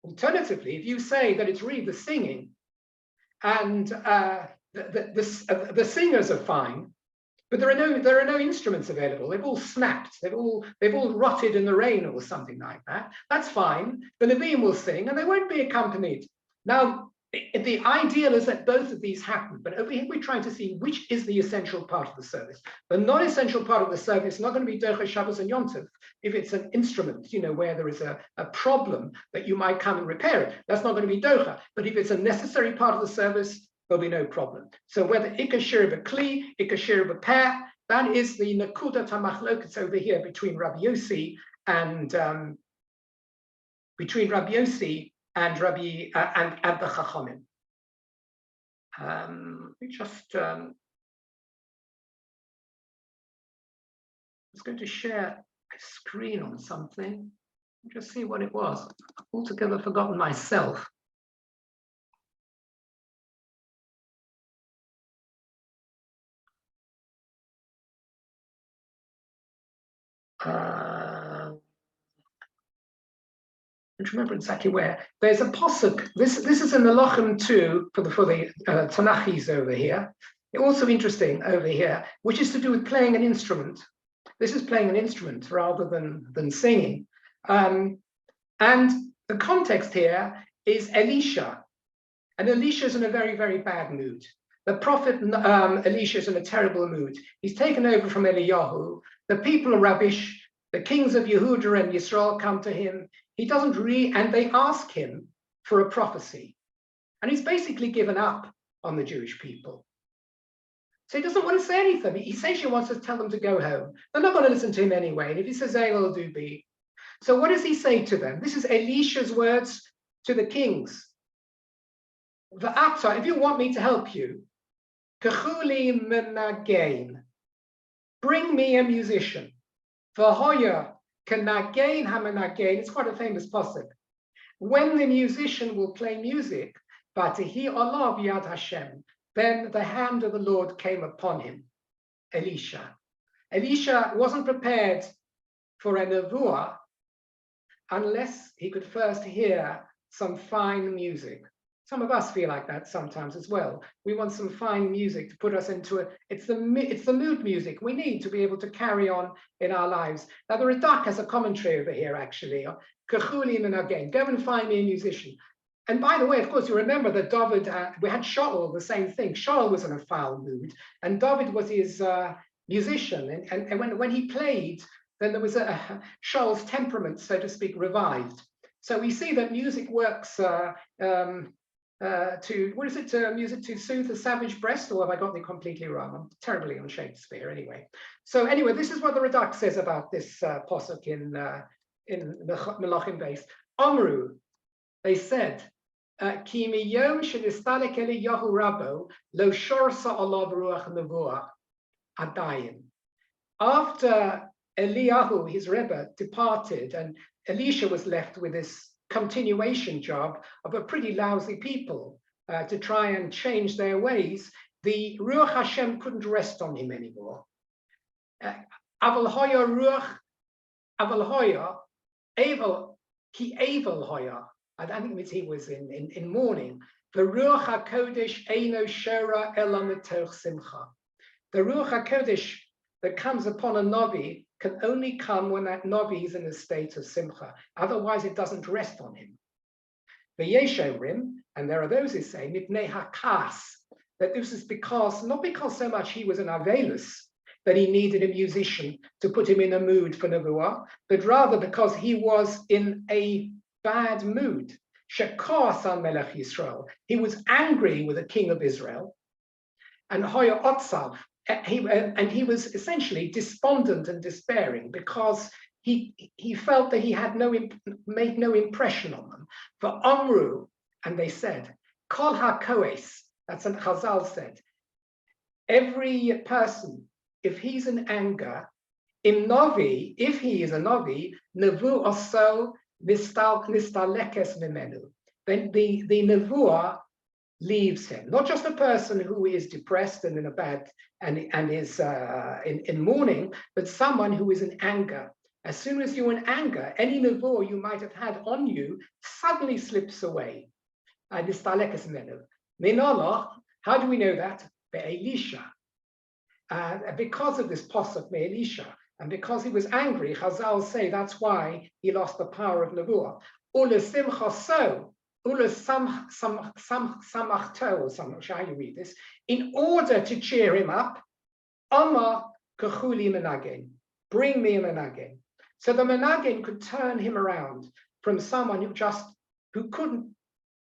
[SPEAKER 1] Alternatively, if you say that it's really the singing and the singers are fine, but there are no instruments available. They've all snapped. They've all rotted in the rain or something like that. That's fine. The Leviim will sing, and they won't be accompanied. Now, the ideal is that both of these happen, but over here we're trying to see which is the essential part of the service. The non-essential part of the service is not going to be Derech Shabbos and Yom Tov. If it's an instrument, where there is a problem that you might come and repair it, that's not going to be Docha. But if it's a necessary part of the service, there'll be no problem. So whether Ikashir B'Kli, Ikashir B'Peh, that is the Nakudat HaMachlokas over here between Rabbi Yossi and the Chachamim. We just I was going to share a screen on something. Just see what it was. Altogether forgotten myself. I don't remember exactly where. There's a posuk. This is in the Lochem too for the Tanachis over here. Also interesting over here, which is to do with playing an instrument. This is playing an instrument rather than singing. And the context here is Elisha, and Elisha is in a very, very bad mood. The prophet Elisha is in a terrible mood. He's taken over from Eliyahu. The people are rubbish. The kings of Yehuda and Yisrael come to him. He doesn't and they ask him for a prophecy. And he's basically given up on the Jewish people. So he doesn't want to say anything. He essentially wants to tell them to go home. They're not going to listen to him anyway. And if he says A, they'll do B. So what does he say to them? This is Elisha's words to the kings. V'ata, if you want me to help you, kechuli menagain, bring me a musician. V'hoya kenagain hamenagain. It's quite a famous pasuk. When the musician will play music, v'atihi olav yad Hashem, then the hand of the Lord came upon him, Elisha. Elisha wasn't prepared for a nevuah unless he could first hear some fine music. Some of us feel like that sometimes as well. We want some fine music to put us into it. It's the mood music we need to be able to carry on in our lives. Now the Radak has a commentary over here actually. Kechulim and again, go and find me a musician. And by the way, of course, you remember that David, we had Shaul, the same thing. Shaul was in a foul mood, and David was his musician. And when he played, then there was Shaul's temperament, so to speak, revived. So we see that music works music to soothe the savage breast, or have I got me completely wrong? I'm terribly on Shakespeare anyway. So anyway, this is what the Radak says about this posuk in the Melachim base. Amru, they said, Ki miyom shenistalek Eliyahu Rabbo lo shorsa alav ruach nevuah adayin. After Eliyahu, his Rebbe, departed, and Elisha was left with this continuation job of a pretty lousy people to try and change their ways, the Ruach Hashem couldn't rest on him anymore. Aval hoya ruach, aval hoya, evel, ki evel hoya. I think it means he was in mourning. The Ruach HaKodesh eino shora ela mitoch simcha. The Ruach HaKodesh that comes upon a Navi can only come when that Navi is in a state of simcha. Otherwise, it doesn't rest on him. The Yeshomrim, and there are those who say, Mipnei HaKas, that this is because, not because so much he was an Avelus, that he needed a musician to put him in a mood for Nevuah, but rather because he was in a bad mood. Shekos al Melech Yisrael. He was angry with the king of Israel. And Hoya Otsav, he was essentially despondent and despairing because he felt that he had made no impression on them. For Amru, and they said, Kol HaKoes, that's what Chazal said, every person, if he's in anger, in Navi, if he is a Navi, Nevu Oso Nistalekes Mimenu, then the Nevuah leaves him. Not just a person who is depressed and in a bad and is in mourning, but someone who is in anger. As soon as you're in anger, any nevuah you might have had on you suddenly slips away. Nistalekes Mimenu. Minallah, how do we know that? Be'elisha. Because of this posuk Be'elisha, and because he was angry, Chazal say that's why he lost the power of nevuah. Ule simcha so. Ula samachto, or something, how you read this, in order to cheer him up, Amma kachuli menagin, bring me a menagin. So the menagin could turn him around from someone who couldn't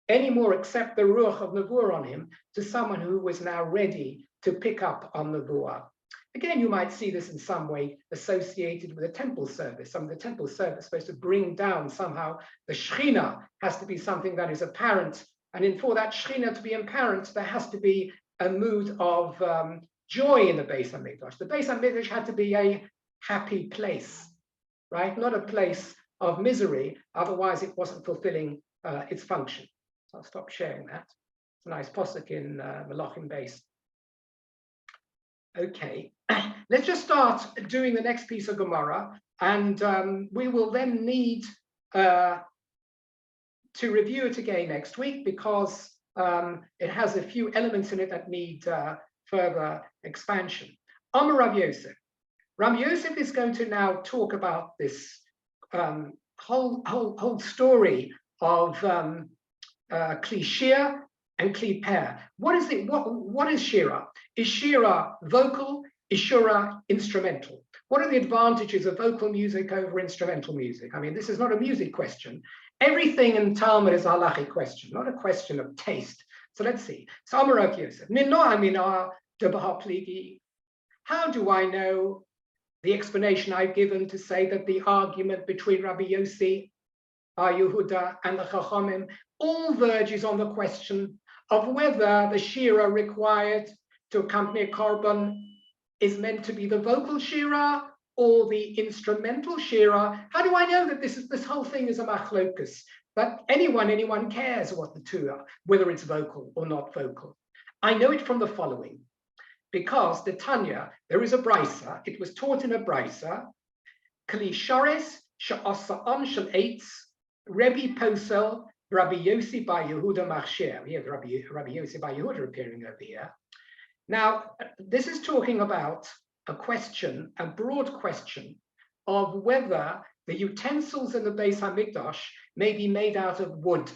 [SPEAKER 1] anymore accept the ruach of nevuah on him to someone who was now ready to pick up on nevuah. Again, you might see this in some way associated with a temple service. The temple service is supposed to bring down somehow the Shekhinah has to be something that is apparent. And for that Shekhinah to be apparent, there has to be a mood of joy in the Beis HaMikdash. The Beis HaMikdash had to be a happy place, right? Not a place of misery. Otherwise, it wasn't fulfilling its function. So I'll stop sharing that. It's a nice posuk in Melachim Beis. Okay, let's just start doing the next piece of Gemara, and we will then need to review it again next week because it has a few elements in it that need further expansion. Amar Rav Yosef. Rav Yosef is going to now talk about this whole story of Kli Shir and Kli Per. What is it? What is Shira? Is Shira vocal? Is Shira instrumental? What are the advantages of vocal music over instrumental music? I mean, this is not a music question. Everything in Talmud is a halachic question, not a question of taste. So let's see. So Amar Rav Yosef, how do I know the explanation I've given to say that the argument between Rabbi Yossi, Yehuda, and the Chachamim all verges on the question of whether the shira required to accompany a korban is meant to be the vocal shira or the instrumental shira? How do I know that this whole thing is a machlokus? But anyone cares what the two are, whether it's vocal or not vocal. I know it from the following. Because the Tanya, there is a brisa, it was taught in a brisa, Kli Shores Sha'asa'an Shel Eitz, Rebbe Posel, Rabbi Yossi Bar Yehuda Machsher. We have Rabbi Yossi Bar Yehuda appearing over here. Now, this is talking about a question, a broad question, of whether the utensils in the Beis HaMikdash may be made out of wood.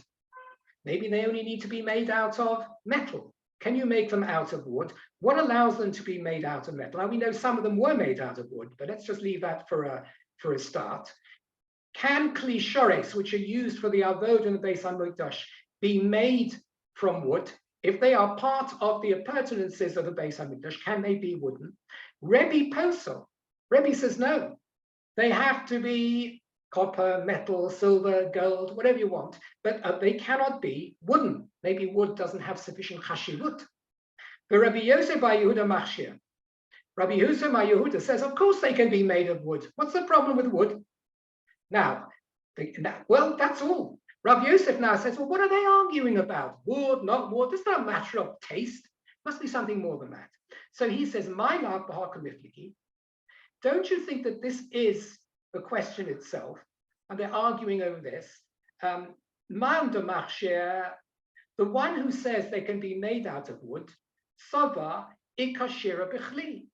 [SPEAKER 1] Maybe they only need to be made out of metal. Can you make them out of wood? What allows them to be made out of metal? Now, we know some of them were made out of wood, but let's just leave that for a start. Can kli shores, which are used for the avodah in the Beis HaMikdash, be made from wood? If they are part of the appurtenances of the Beis HaMikdash, can they be wooden? Rebbe Posel, Rebbe says no. They have to be copper, metal, silver, gold, whatever you want, but they cannot be wooden. Maybe wood doesn't have sufficient chashivut. But Rabbi Yosef Bar Yehuda Machshir, Rabbi Yosef Bar Yehuda says, of course they can be made of wood. What's the problem with wood? Now, well, that's all. Rabbi Yosef now says, well, what are they arguing about? Wood, not wood. It's not a matter of taste. It must be something more than that. So he says, my love, don't you think that this is the question itself? And they're arguing over this. Man de Machshir, the one who says they can be made out of wood, Sava ikashira bichli.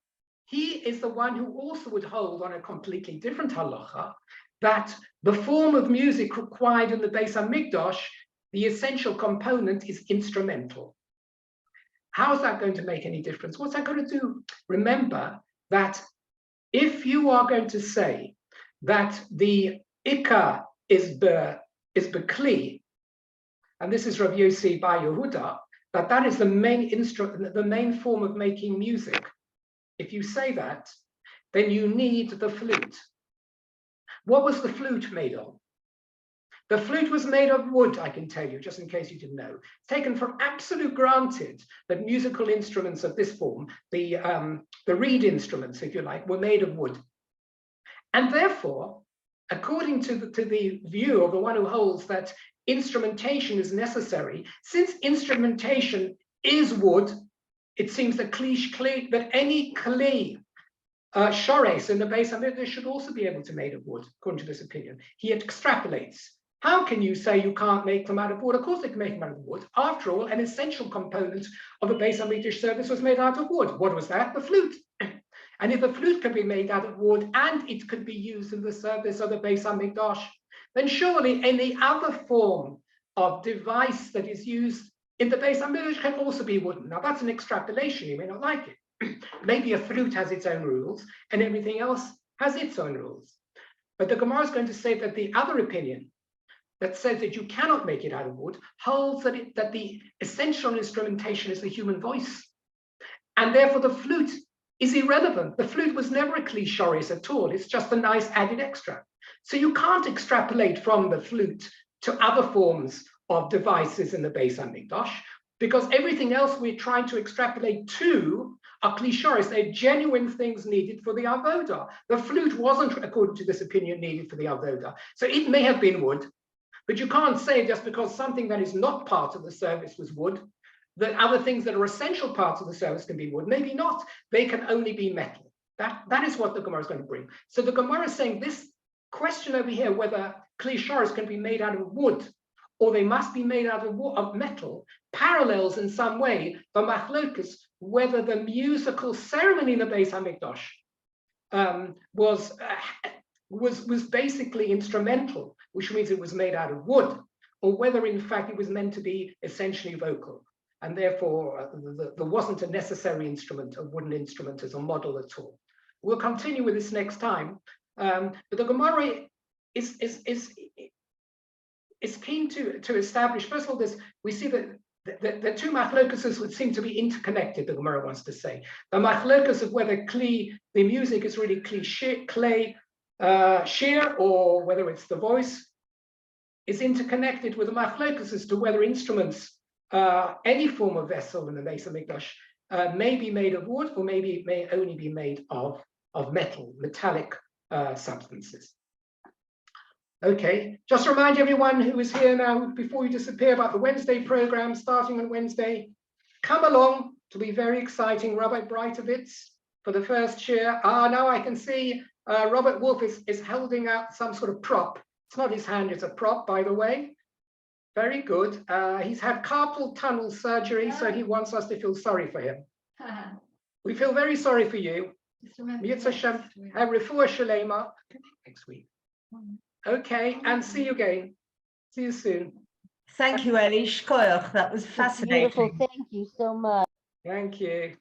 [SPEAKER 1] He is the one who also would hold on a completely different halacha, that the form of music required in the Beis HaMikdash, the essential component is instrumental. How is that going to make any difference? What's that going to do? Remember that if you are going to say that the ikar is bekli, and this is Rav Yossi Bar Yehuda, that is the main instrument, the main form of making music. If you say that, then you need the flute. What was the flute made of? The flute was made of wood, I can tell you, just in case you didn't know. It's taken for absolute granted that musical instruments of this form, the reed instruments, if you like, were made of wood. And therefore, according to the view of the one who holds that instrumentation is necessary, since instrumentation is wood, it seems that any kli, shores in the Beis HaMikdash should also be able to be made of wood, according to this opinion. He extrapolates. How can you say you can't make them out of wood? Of course they can make them out of wood. After all, an essential component of a Beis HaMikdash service was made out of wood. What was that? The flute. And if the flute can be made out of wood and it could be used in the service of the Beis HaMikdash, then surely any other form of device that is used in the Beis HaMikdash can also be wooden. Now that's an extrapolation, you may not like it. Maybe a flute has its own rules and everything else has its own rules. But the Gemara is going to say that the other opinion that says that you cannot make it out of wood holds that the essential instrumentation is the human voice. And therefore the flute is irrelevant. The flute was never a kli shores at all. It's just a nice added extra. So you can't extrapolate from the flute to other forms of devices in the Beis HaMikdash, because everything else we're trying to extrapolate to are kli shores. They're genuine things needed for the avodah. The flute wasn't, according to this opinion, needed for the avodah. So it may have been wood, but you can't say just because something that is not part of the service was wood, that other things that are essential parts of the service can be wood. Maybe not. They can only be metal. That is what the Gemara is going to bring. So the Gemara is saying this question over here, whether kli shores can be made out of wood or they must be made out of metal, parallels in some way the machlokus, whether the musical ceremony in the Beis HaMikdash was basically instrumental, which means it was made out of wood, or whether in fact it was meant to be essentially vocal. And therefore, there wasn't a necessary instrument, a wooden instrument as a model at all. we'll continue with this next time. But the Gemara is keen to establish, first of all, this, we see that the two machlokuses would seem to be interconnected, the Gemara wants to say. The machlokus of whether the music is really clay shear, or whether it's the voice, is interconnected with the machlokus as to whether instruments, any form of vessel in the Beis Hamikdash, may be made of wood, or maybe it may only be made of metallic substances. Okay, just remind everyone who is here now, before you disappear, about the Wednesday program starting on Wednesday. Come along, to be very exciting. Rabbi Breitovitz for the first year. Now I can see Robert Wolf is holding out some sort of prop. It's not his hand, it's a prop, by the way. Very good. He's had carpal tunnel surgery, so he wants us to feel sorry for him. We feel very sorry for you. Next week. Okay, and see you again. See you soon.
[SPEAKER 2] Thank you, Eli. Shkoyach. That was fascinating.
[SPEAKER 3] Beautiful. Thank you so much.
[SPEAKER 1] Thank you.